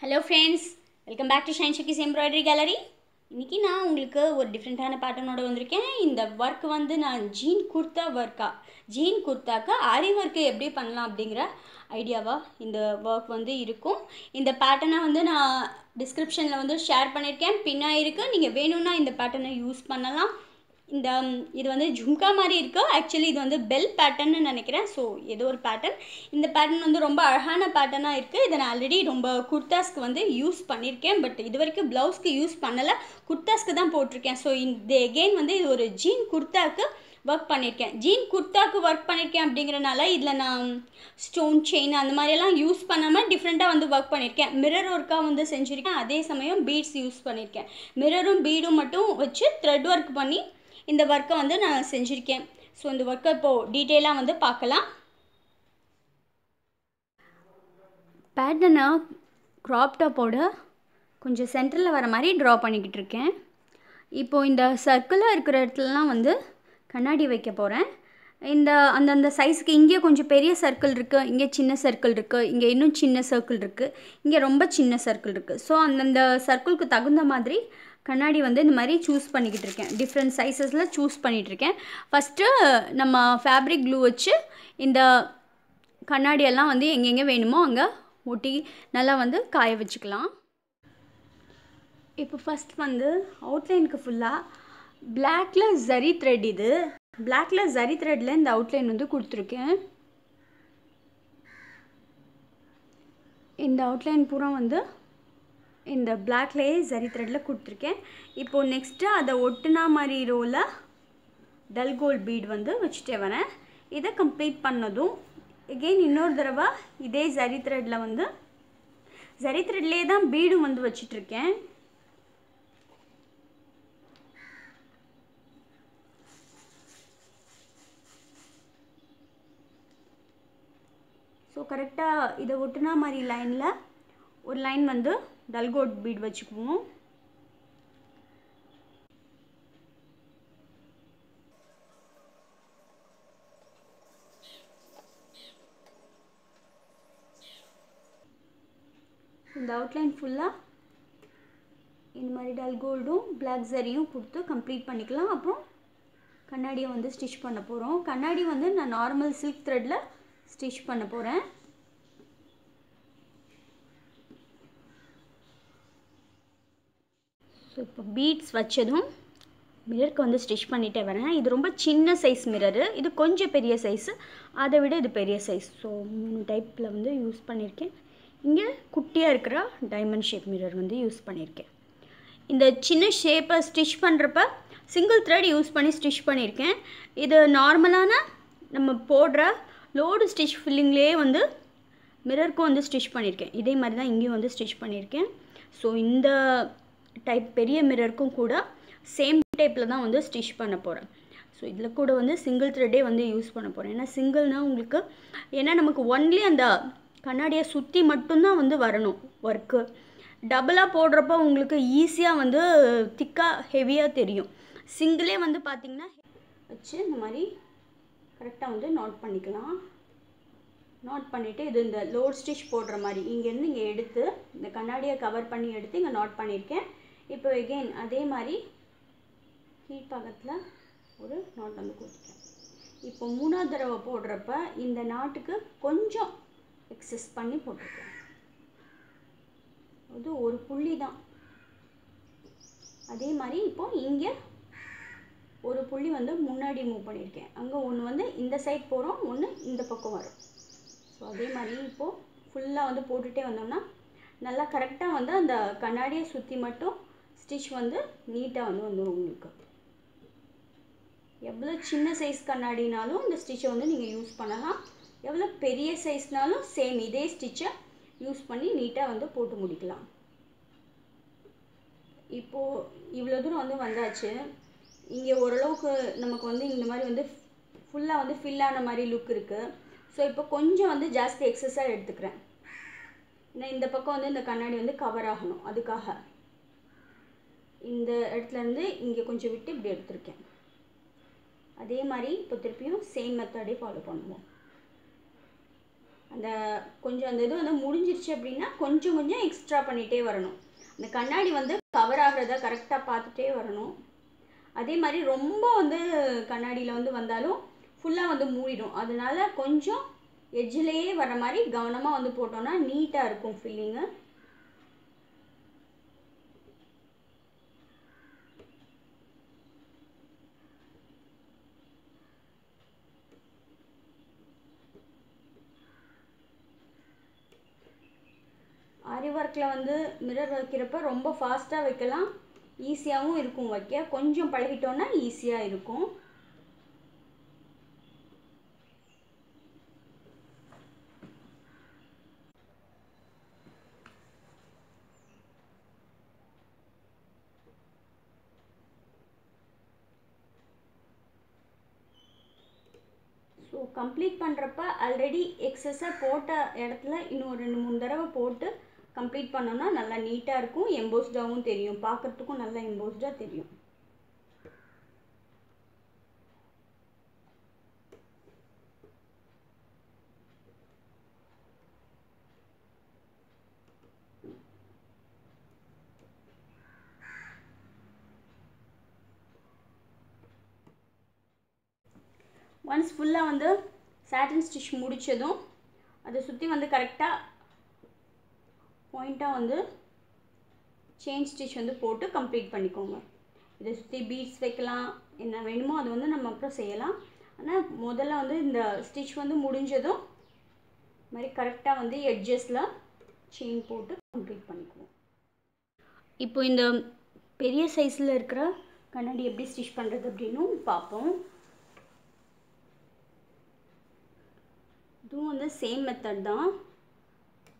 Hello friends, welcome back to shine ஷக்கீஸ் embroidery gallery. இன்றைக்கி நான் உங்களுக்கு ஒரு டிஃப்ரெண்ட்டான பேட்டர்னோடு வந்திருக்கேன். இந்த ஒர்க் வந்து நான் ஜீன் குர்த்தாக்கு ஆரி ஒர்க்கு எப்படி பண்ணலாம் அப்படிங்கிற ஐடியாவாக இந்த ஒர்க் வந்து இருக்கும். இந்த பேட்டர்னை வந்து நான் டிஸ்கிரிப்ஷனில் வந்து ஷேர் பண்ணியிருக்கேன், பின்னாக இருக்குது. நீங்கள் வேணும்னா இந்த பேட்டர்னை யூஸ் பண்ணலாம். இது வந்து ஜும்கா மாதிரி இருக்குது. ஆக்சுவலி இது வந்து பெல் பேட்டர்ன்னு நினைக்கிறேன். ஸோ ஏதோ ஒரு பேட்டர்ன். இந்த பேட்டர்ன் வந்து ரொம்ப அழகான பேட்டர்னாக இருக்குது. இதை நான் ஆல்ரெடி ரொம்ப குர்தாஸ்க்கு வந்து யூஸ் பண்ணியிருக்கேன். பட் இது வரைக்கும் ப்ளவுஸ்க்கு யூஸ் பண்ணலை, குர்தாஸ்க்கு தான் போட்டிருக்கேன். ஸோ இந்த எகெயின் வந்து இது ஒரு ஜீன் குர்தாக்கு ஒர்க் பண்ணியிருக்கேன். ஜீன் குர்தாக்கு ஒர்க் பண்ணியிருக்கேன் அப்படிங்கிறனால இதில் நான் ஸ்டோன் செயின் அந்த மாதிரியெல்லாம் யூஸ் பண்ணாமல் டிஃப்ரெண்ட்டாக வந்து ஒர்க் பண்ணியிருக்கேன். மிரர் ஒர்க்காக வந்து செஞ்சுருக்கேன். அதே சமயம் பீட்ஸ் யூஸ் பண்ணியிருக்கேன். மிரரும் பீடும் மட்டும் வச்சு த்ரெட் ஒர்க் பண்ணி இந்த ஒர்க்கை வந்து நான் செஞ்சுருக்கேன். ஸோ இந்த ஒர்க்கை இப்போது டீட்டெயிலாக வந்து பார்க்கலாம். பேட்டர்னை க்ராப் டாப்போட கொஞ்சம் சென்டரில் வர மாதிரி ட்ரா பண்ணிக்கிட்டு இருக்கேன். இப்போது இந்த சர்க்கிளாக இருக்கிற இடத்துலலாம் வந்து கண்ணாடி வைக்க போகிறேன். அந்தந்த சைஸுக்கு இங்கே கொஞ்சம் பெரிய சர்க்கிள் இருக்குது, இங்கே சின்ன சர்க்கிள் இருக்குது, இங்கே இன்னும் சின்ன சர்க்கிள் இருக்குது, இங்கே ரொம்ப சின்ன சர்க்கிள் இருக்குது. ஸோ அந்தந்த சர்க்கிளுக்கு தகுந்த மாதிரி கண்ணாடி வந்து இந்த மாதிரி சூஸ் பண்ணிக்கிட்டு இருக்கேன். டிஃப்ரெண்ட் சைஸஸில் சூஸ் பண்ணிகிட்ருக்கேன். ஃபஸ்ட்டு நம்ம ஃபேப்ரிக் க்ளூ வச்சு இந்த கண்ணாடியெல்லாம் வந்து எங்கெங்கே வேணுமோ அங்கே ஒட்டி நல்லா வந்து காய வச்சுக்கலாம். இப்போ ஃபஸ்ட் வந்து அவுட்லைனுக்கு ஃபுல்லாக பிளாக்கில் ஜரி த்ரெட், இது பிளாக்கில் ஜரி த்ரெட்டில் இந்த அவுட்லைன் வந்து கொடுத்துருக்கேன். இந்த அவுட்லைன் பூரா வந்து இந்த பிளாக்லேயே ஜரி த்ரெட்டில் கொடுத்துருக்கேன். இப்போது நெக்ஸ்ட்டு அதை ஒட்டுனா மாதிரி ரோவில் டல் கோல்ட் பீட் வந்து வச்சுட்டே வரேன். இதை கம்ப்ளீட் பண்ணதும் எகெயின் இன்னொரு தடவை இதே ஜரி த்ரெட்டில் வந்து ஜரி த்ரெட்லேயே தான் பீடும் வந்து வச்சிட்ருக்கேன். ஸோ கரெக்டாக இதை ஒட்டுனா மாதிரி லைனில் ஒரு லைன் வந்து டல் கோல்ட் பீட் வச்சுக்குவோம். இந்த அவுட்லைன் ஃபுல்லாக இந்த மாதிரி டல் கோல்டும் பிளாக் ஜரியும் கொடுத்து கம்ப்ளீட் பண்ணிக்கலாம். அப்புறம் கண்ணாடியை வந்து ஸ்டிச் பண்ண போகிறோம். கண்ணாடி வந்து நான் நார்மல் சில்க் த்ரெட்டில் ஸ்டிச் பண்ண போகிறேன். ஸோ இப்போ பீட்ஸ் வச்சதும் மிரருக்கு வந்து ஸ்டிச் பண்ணிகிட்டே வரேன். இது ரொம்ப சின்ன சைஸ் மிரரு, இது கொஞ்சம் பெரிய சைஸு, அதை விட இது பெரிய சைஸ். ஸோ 3 டைப்பில் வந்து யூஸ் பண்ணியிருக்கேன். இங்கே குட்டியாக இருக்கிற டைமண்ட் ஷேப் மிரர் வந்து யூஸ் பண்ணியிருக்கேன். இந்த சின்ன ஷேப்பை ஸ்டிச் பண்ணுறப்ப சிங்கிள் த்ரெட் யூஸ் பண்ணி ஸ்டிச் பண்ணியிருக்கேன். இது நார்மலான நம்ம போடுற லோடு ஸ்டிச் ஃபில்லிங்லேயே வந்து மிரருக்கும் வந்து ஸ்டிச் பண்ணியிருக்கேன். இதே மாதிரி தான் இங்கேயும் வந்து ஸ்டிச் பண்ணியிருக்கேன். ஸோ இந்த டைப் பெரிய மிரருக்கும் கூட சேம் டைப்பில் தான் வந்து ஸ்டிச் பண்ண போகிறேன். ஸோ இதில் கூட வந்து சிங்கிள் த்ரெட்டே வந்து யூஸ் பண்ண போகிறேன். ஏன்னா சிங்கிள்னால் உங்களுக்கு நமக்கு ஒன்லி அந்த கண்ணாடியை சுற்றி மட்டும்தான் வந்து வரணும் ஒர்க்கு. டபுளாக போடுறப்ப உங்களுக்கு ஈஸியாக வந்து திக்காக ஹெவியாக தெரியும். சிங்கிளே வந்து பார்த்திங்கன்னா வச்சு இந்த மாதிரி கரெக்டாக வந்து நோட் பண்ணிக்கலாம். நோட் பண்ணிவிட்டு இது இந்த லோட் ஸ்டிச் போடுற மாதிரி இங்கேருந்து இங்கே எடுத்து இந்த கண்ணாடியை கவர் பண்ணி எடுத்து இங்கே நோட் பண்ணியிருக்கேன். இப்போ எகெயின் அதே மாதிரி கீழ்ப்பாகத்தில் ஒரு நாட் வந்து கொடுத்துட்டேன். இப்போ 3ஆவது தடவை போடுறப்ப இந்த நாட்டுக்கு கொஞ்சம் எக்ஸஸ் பண்ணி போட்டிருக்கேன். அது ஒரு புள்ளி தான். அதே மாதிரி இப்போது இங்கே ஒரு புள்ளி வந்து முன்னாடி மூவ் பண்ணியிருக்கேன். அங்கே ஒன்று வந்து இந்த சைட் போகிறோம், ஒன்று இந்த பக்கம் வரும். ஸோ அதே மாதிரி இப்போது ஃபுல்லாக வந்து போட்டுகிட்டே வந்தோம்னா நல்லா கரெக்டாக வந்து அந்த கண்ணாடியை சுற்றி மட்டும் ஸ்டிச் வந்து நீட்டாக வந்து வந்துடும். உங்களுக்கு எவ்வளோ சின்ன சைஸ் கண்ணாடினாலும் இந்த ஸ்டிச்சை வந்து நீங்கள் யூஸ் பண்ணலாம். எவ்வளோ பெரிய சைஸ்னாலும் சேம் இதே ஸ்டிச்சை யூஸ் பண்ணி நீட்டாக வந்து போட்டு முடிக்கலாம். இப்போது இவ்வளோ தூரம் வந்து வந்தாச்சு. இங்கே ஓரளவுக்கு நமக்கு வந்து இந்த மாதிரி வந்து ஃபுல்லாக வந்து ஃபில்லான மாதிரி லுக் இருக்குது. ஸோ இப்போ கொஞ்சம் வந்து ஜாஸ்தி எக்ஸஸாக எடுத்துக்கிறேன். ஏன்னா இந்த பக்கம் வந்து இந்த கண்ணாடி வந்து கவர் ஆகணும். அதுக்காக இந்த இடத்துலேருந்து இங்கே கொஞ்சம் விட்டு இப்படி எடுத்துருக்கேன். அதே மாதிரி இப்போ திருப்பியும் சேம் மெத்தடே ஃபாலோ பண்ணுவோம். அந்த கொஞ்சம் அந்த இது வந்து முடிஞ்சிருச்சு அப்படின்னா கொஞ்சம் கொஞ்சம் எக்ஸ்ட்ரா பண்ணிகிட்டே வரணும். அந்த கண்ணாடி வந்து கவர் ஆகிறத கரெக்டாக பார்த்துட்டே வரணும். அதே மாதிரி ரொம்ப வந்து கண்ணாடியில் வந்து வந்தாலும் ஃபுல்லாக வந்து மூடிடும். அதனால கொஞ்சம் எட்ஜிலேயே வர மாதிரி கவனமாக வந்து போட்டோன்னா நீட்டாக இருக்கும் ஃபில்லிங்கு. ஆரி ஒர்க்கில் வந்து மிரர் வைக்கிறப்ப ரொம்ப ஃபாஸ்ட்டாக வைக்கலாம், ஈஸியாகவும் இருக்கும் வைக்க. கொஞ்சம் பழகிட்டோன்னா ஈஸியாக இருக்கும். ஸோ கம்ப்ளீட் பண்ணுறப்ப ஆல்ரெடி எக்ஸஸாக போட்ட இடத்துல இன்னும் 2-3 தடவை போட்டு கம்ப்ளீட் பண்ணோன்னா நல்லா நீட்டாக இருக்கும், எம்போஸ்டாகவும் தெரியும், பார்க்குறதுக்கும் நல்லா எம்போஸ்டாக தெரியும். ஒன்ஸ் ஃபுல்லாக வந்து சாட்டின் ஸ்டிச் முடித்ததும் அதை சுற்றி வந்து கரெக்டாக பாயிண்ட்டாக வந்து செயின் ஸ்டிச் வந்து போட்டு கம்ப்ளீட் பண்ணிக்கோங்க. இதை சுற்றி பீட்ஸ் வைக்கலாம், என்ன வேணுமோ அது வந்து நம்ம அப்புறம் செய்யலாம். ஆனால் முதல்ல வந்து இந்த ஸ்டிச் வந்து முடிஞ்சதும் இது மாதிரி கரெக்டாக வந்து எட்ஜஸில் செயின் போட்டு கம்ப்ளீட் பண்ணிக்குவோம். இப்போ இந்த பெரிய சைஸில் இருக்கிற கண்ணாடி எப்படி ஸ்டிச் பண்ணுறது அப்படின்னு பார்ப்போம். இதுவும் வந்து சேம் மெத்தட் தான்,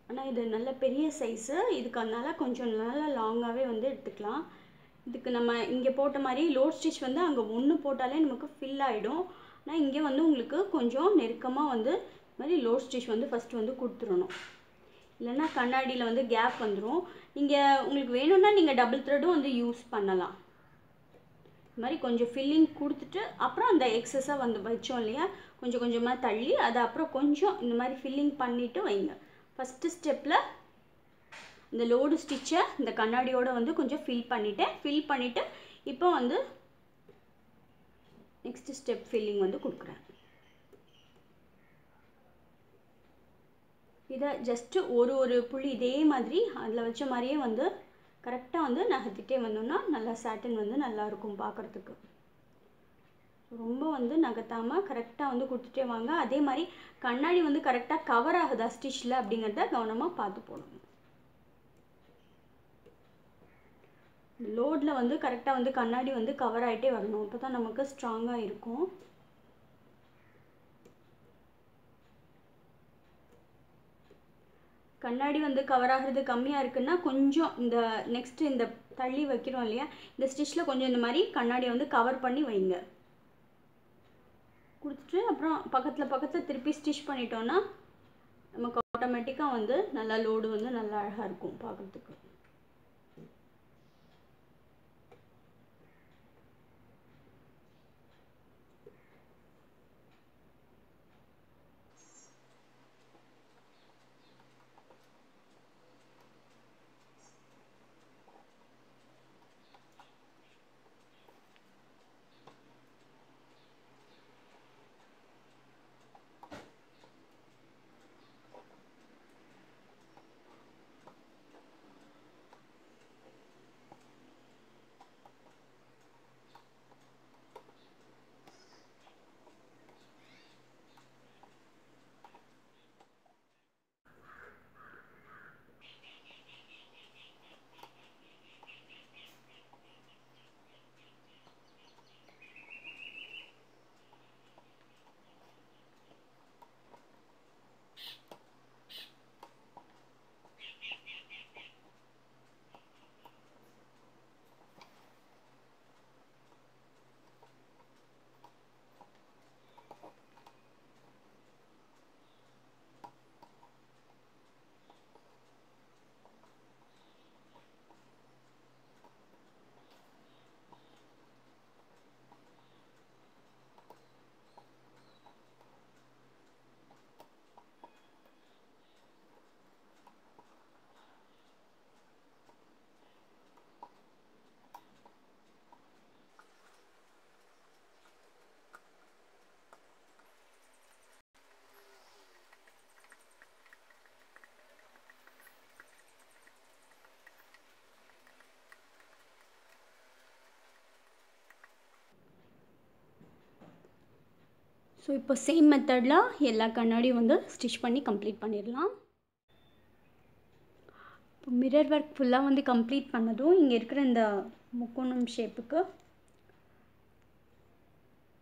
ஆனால் இது நல்ல பெரிய சைஸு, இதுக்கு அதனால கொஞ்சம் நல்லா லாங்காகவே வந்து எடுத்துக்கலாம். இதுக்கு நம்ம இங்கே போட்ட மாதிரி லோட் ஸ்டிச் வந்து அங்கே ஒன்று போட்டாலே நமக்கு ஃபில் ஆகிடும். ஆனால் இங்கே வந்து உங்களுக்கு கொஞ்சம் நெருக்கமாக வந்து இது மாதிரி லோட் ஸ்டிச் வந்து ஃபஸ்ட்டு வந்து கொடுத்துடணும், இல்லைன்னா கண்ணாடியில் வந்து கேப் வந்துடும். நீங்கள் உங்களுக்கு வேணும்னா நீங்கள் டபுள் த்ரெட்டும் வந்து யூஸ் பண்ணலாம். இது மாதிரி கொஞ்சம் ஃபில்லிங் கொடுத்துட்டு அப்புறம் அந்த எக்ஸஸாக வந்து வச்சோம் இல்லையா, கொஞ்சம் கொஞ்சமாக தள்ளி அதை அப்புறம் கொஞ்சம் இந்த மாதிரி ஃபில்லிங் பண்ணிவிட்டு வைங்க. ஃபஸ்ட்டு ஸ்டெப்பில் இந்த லோடு ஸ்டிச்சை இந்த கண்ணாடியோடு வந்து கொஞ்சம் ஃபில் பண்ணிவிட்டு இப்போ வந்து நெக்ஸ்ட்டு ஸ்டெப் ஃபில்லிங் வந்து கொடுக்குறேன். இதை ஜஸ்ட்டு ஒரு புள்ளி இதே மாதிரி அதில் வச்ச மாதிரியே வந்து கரெக்டாக வந்து நகர்த்திட்டே வந்தோம்னா நல்லா சாட்டின் வந்து நல்லாயிருக்கும் பார்க்குறதுக்கு. ரொம்ப வந்து நகர்த்தாமல் கரெக்டாக வந்து கொடுத்துட்டே வாங்க. அதே மாதிரி கண்ணாடி வந்து கரெக்டாக கவர் ஆகுதா ஸ்டிச்சில் அப்படிங்கிறத கவனமாக பார்த்து போடணும். லோடில் வந்து கரெக்டாக வந்து கண்ணாடி வந்து கவர் ஆகிட்டே வரணும், அப்போ தான் நமக்கு ஸ்ட்ராங்காக இருக்கும். கண்ணாடி வந்து கவர் ஆகிறது கம்மியாக இருக்குன்னா கொஞ்சம் இந்த நெக்ஸ்ட்டு இந்த தள்ளி வைக்கிறோம் இல்லையா, இந்த ஸ்டிச்சில் கொஞ்சம் இந்த மாதிரி கண்ணாடியை வந்து கவர் பண்ணி வைங்க. கொடுத்துட்டு அப்புறம் பக்கத்தில் திருப்பி ஸ்டிச் பண்ணிட்டோன்னா நமக்கு ஆட்டோமேட்டிக்காக வந்து நல்லா லோடு வந்து நல்லா அழகாக இருக்கும் பார்க்குறதுக்கு. ஸோ இப்போ சேம் மெத்தடில் எல்லா கண்ணாடியும் வந்து ஸ்டிச் பண்ணி கம்ப்ளீட் பண்ணிடலாம். இப்போ மிரர் ஒர்க் ஃபுல்லாக வந்து கம்ப்ளீட் பண்ணதும் இங்கே இருக்கிற இந்த முக்கோணம் ஷேப்புக்கு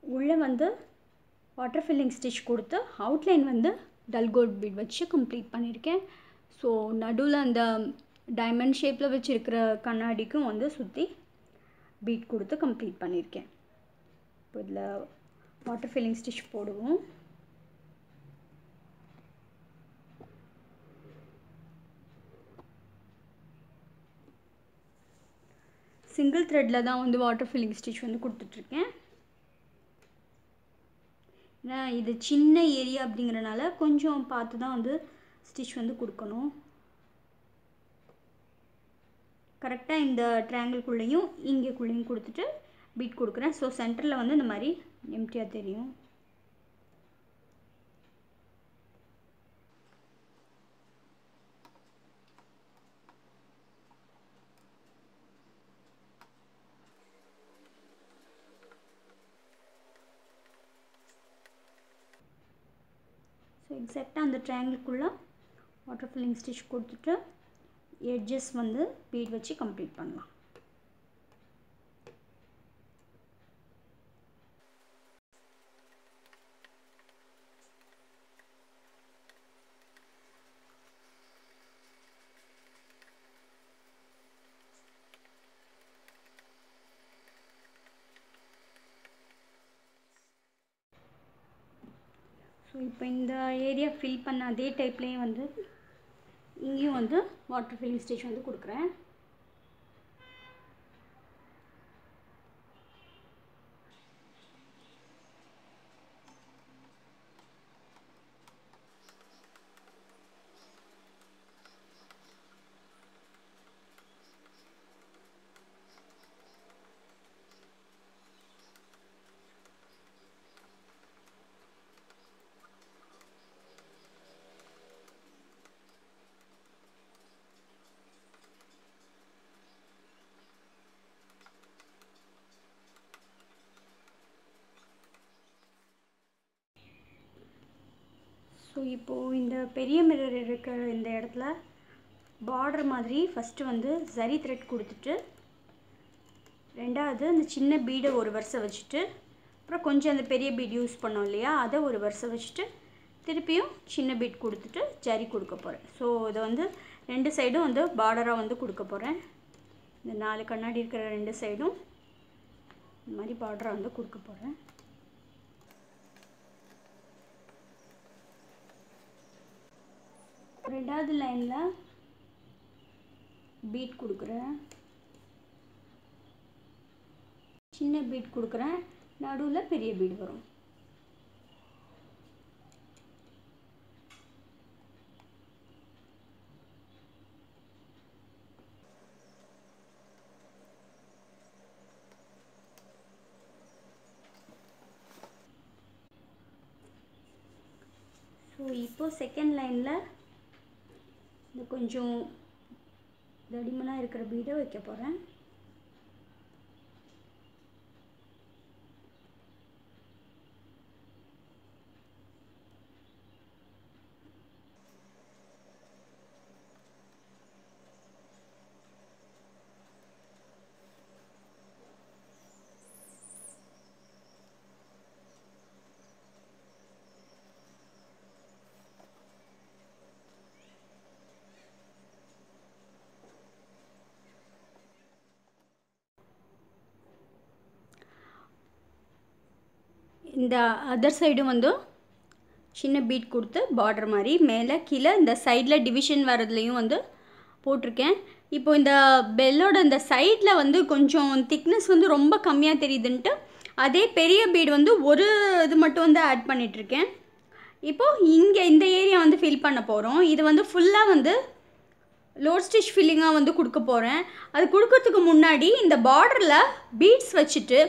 உள்ளே வந்து வாட்டர் ஃபில்லிங் ஸ்டிச் கொடுத்து அவுட்லைன் வந்து டல் கோல்ட் பீட் வச்சு கம்ப்ளீட் பண்ணியிருக்கேன். ஸோ நடுவில் அந்த டைமண்ட் ஷேப்பில் வச்சுருக்கிற கண்ணாடிக்கும் வந்து சுற்றி பீட் கொடுத்து கம்ப்ளீட் பண்ணியிருக்கேன். இப்போ இதில் வாட்டர் ஃபில்லிங் ஸ்டிச் போடுவோம். சிங்கிள் த்ரெட்டில் தான் வந்து வாட்டர் ஃபில்லிங் ஸ்டிச் வந்து கொடுத்துட்ருக்கேன். ஏன்னா இது சின்ன ஏரியா அப்படிங்கிறனால கொஞ்சம் பார்த்து தான் வந்து ஸ்டிச் வந்து கொடுக்கணும். கரெக்டாக இந்த ட்ரையாங்கிள்குள்ளேயும் இங்கேக்குள்ளேயும் கொடுத்துட்டு பீட் கொடுக்குறேன். ஸோ சென்டரில் வந்து இந்த மாதிரி எம்டியாக தெரியும். ஸோ எக்ஸாக்டாக அந்த ட்ரையாங்கிள்குள்ளே வாட்டர் ஃபில்லிங் ஸ்டிச் கொடுத்துட்டு எட்ஜஸ் வந்து பீட் வச்சு கம்ப்ளீட் பண்ணலாம். ஸோ இப்போ இந்த ஏரியா ஃபில் பண்ண அதே டைப்லேயே வந்து இங்கேயும் வந்து வாட்டர் ஃபில்லிங் ஸ்டிச் வந்து கொடுக்குறேன். ஸோ இப்போது இந்த பெரிய மிரர் இருக்கிற இந்த இடத்துல பார்டர் மாதிரி ஃபஸ்ட்டு வந்து ஜரி த்ரெட் கொடுத்துட்டு, ரெண்டாவது அந்த சின்ன பீடை ஒரு வரிசை வச்சுட்டு, அப்புறம் கொஞ்சம் அந்த பெரிய பீட் யூஸ் பண்ணோம் இல்லையா அதை ஒரு வரிசை வச்சுட்டு திருப்பியும் சின்ன பீட் கொடுத்துட்டு ஜரி கொடுக்க போகிறேன். ஸோ இதை வந்து ரெண்டு சைடும் வந்து பார்டராக வந்து கொடுக்க போகிறேன். இந்த 4 கண்ணாடி இருக்கிற ரெண்டு சைடும் இந்த மாதிரி பார்டராக வந்து கொடுக்க போகிறேன். ரெண்டாவது லைனில் பீட் கொடுக்குறேன், சின்ன பீட் கொடுக்குறேன், நடுவில் பெரிய பீட் வரும். ஸோ இப்போது செகண்ட் லைனில் இந்த கொஞ்சம் தடிமனாக இருக்கிற பீடை வைக்க போகிறேன். இந்த அதர் சைடும் வந்து சின்ன பீட் கொடுத்து பார்டர் மாதிரி மேலே கீழே இந்த சைடில் டிவிஷன் வரதுலேயும் வந்து போட்டிருக்கேன். இப்போ இந்த பெல்லோட இந்த சைடில் வந்து கொஞ்சம் திக்னஸ் வந்து ரொம்ப கம்மியாக தெரியுதுன்ட்டு அதே பெரிய பீட் வந்து ஒரு இது மட்டும் வந்து ஆட் பண்ணிகிட்ருக்கேன். இப்போது இங்கே இந்த ஏரியா வந்து ஃபில் பண்ண போகிறோம். இது வந்து ஃபுல்லாக வந்து லோட் ஸ்டிச் ஃபில்லிங்காக வந்து கொடுக்க போகிறேன். அது கொடுக்கறதுக்கு முன்னாடி இந்த பார்டரில் பீட்ஸ் வச்சுட்டு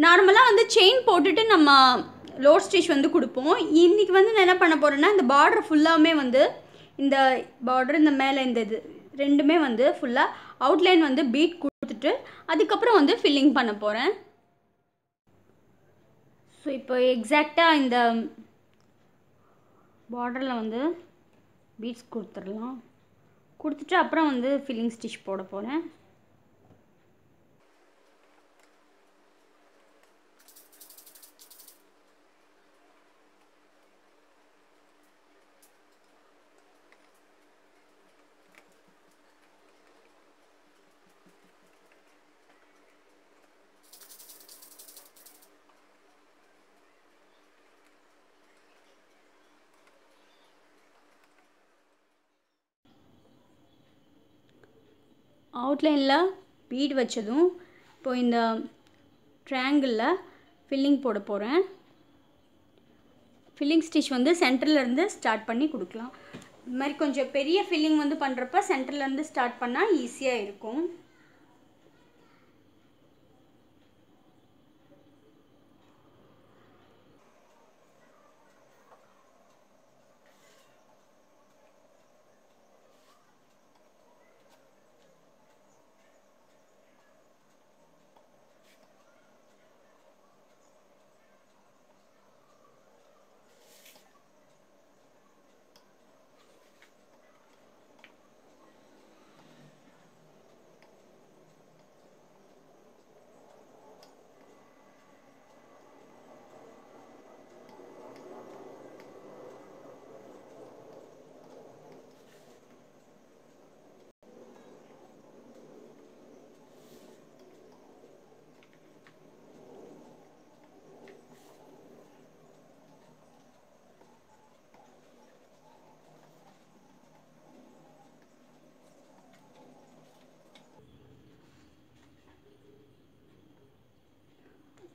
நார்மலாக வந்து செயின் போட்டுட்டு நம்ம லோட் ஸ்டிச் வந்து கொடுப்போம். இன்றைக்கி வந்து நான் என்ன பண்ண போகிறேன்னா இந்த பார்டர் ஃபுல்லாமே வந்து இந்த பார்டர் இந்த மேலே இந்த இது ரெண்டுமே வந்து ஃபுல்லாக அவுட்லைன் வந்து பீட் கொடுத்துட்டு அதுக்கப்புறம் வந்து ஃபில்லிங் பண்ண போகிறேன். ஸோ இப்போ எக்ஸாக்டாக இந்த பார்டரில் வந்து பீட்ஸ் கொடுத்துடலாம். கொடுத்துட்டு அப்புறம் வந்து ஃபில்லிங் ஸ்டிச் போட போகிறேன். அவுட்லைனில் பீட் வச்சதும் இப்போ இந்த ட்ரையாங்கிளில் ஃபில்லிங் போட போகிறேன். ஃபில்லிங் ஸ்டிச் வந்து சென்டர்லேருந்து ஸ்டார்ட் பண்ணி கொடுக்கலாம். இது மாதிரி கொஞ்சம் பெரிய ஃபில்லிங் வந்து பண்ணுறப்ப சென்டர்லேருந்து ஸ்டார்ட் பண்ணால் ஈஸியாக இருக்கும்.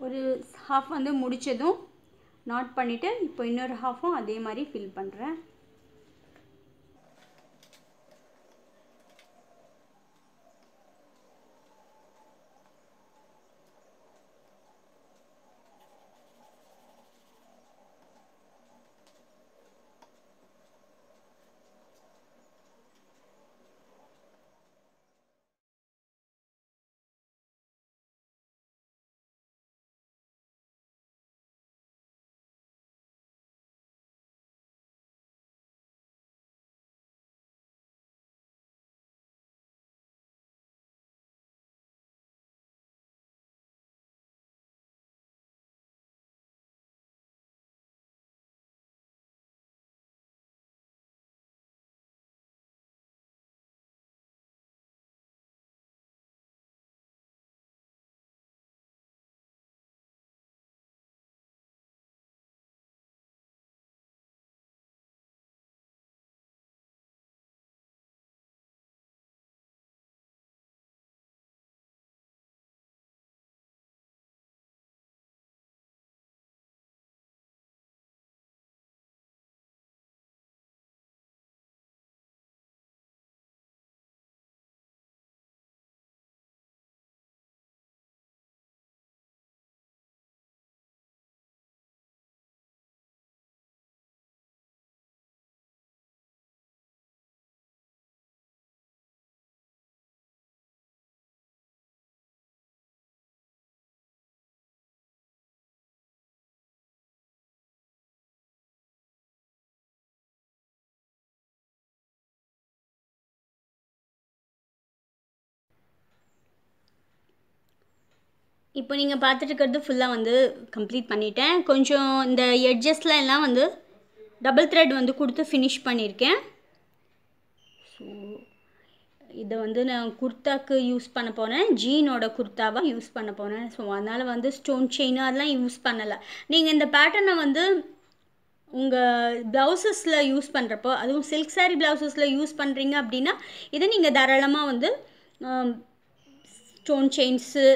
ஒரு ஹாஃப் வந்து முடித்ததும் நாட் பண்ணிவிட்டு இப்போ இன்னொரு ஹாஃபும் அதே மாதிரி ஃபில் பண்ணுறேன். இப்போ நீங்கள் பார்த்துட்டு இருக்கிறது ஃபுல்லாக வந்து கம்ப்ளீட் பண்ணிட்டேன். கொஞ்சம் இந்த எட்ஜஸ்ல எல்லாம் வந்து டபுள் த்ரெட் வந்து கொடுத்து ஃபினிஷ் பண்ணியிருக்கேன். ஸோ இதை வந்து நான் குர்தாக்கு யூஸ் பண்ண போகிறேன். ஜீனோட குர்தாவாக யூஸ் பண்ண போகிறேன். ஸோ அதனால் வந்து ஸ்டோன் செயின் அதெல்லாம் யூஸ் பண்ணலை. நீங்கள் இந்த பேட்டர்னை வந்து உங்கள் ப்ளவுசஸில் யூஸ் பண்ணுறப்போ, அதுவும் சில்க் சாரீ ப்ளவுசஸில் யூஸ் பண்ணுறீங்க அப்படின்னா இதை நீங்கள் தாராளமாக வந்து ஸ்டோன் செயின்ஸு,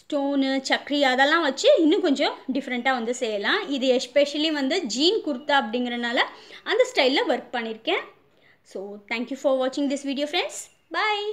ஸ்டோனு, சக்ரி அதெல்லாம் வச்சு இன்னும் கொஞ்சம் டிஃப்ரெண்ட்டாக வந்து செய்யலாம். இது எஸ்பெஷலி வந்து ஜீன் குர்தா அப்படிங்கிறனால அந்த ஸ்டைலில் ஒர்க் பண்ணியிருக்கேன். ஸோ தேங்க்யூ ஃபார் வாட்சிங் திஸ் வீடியோ ஃப்ரெண்ட்ஸ். பாய்.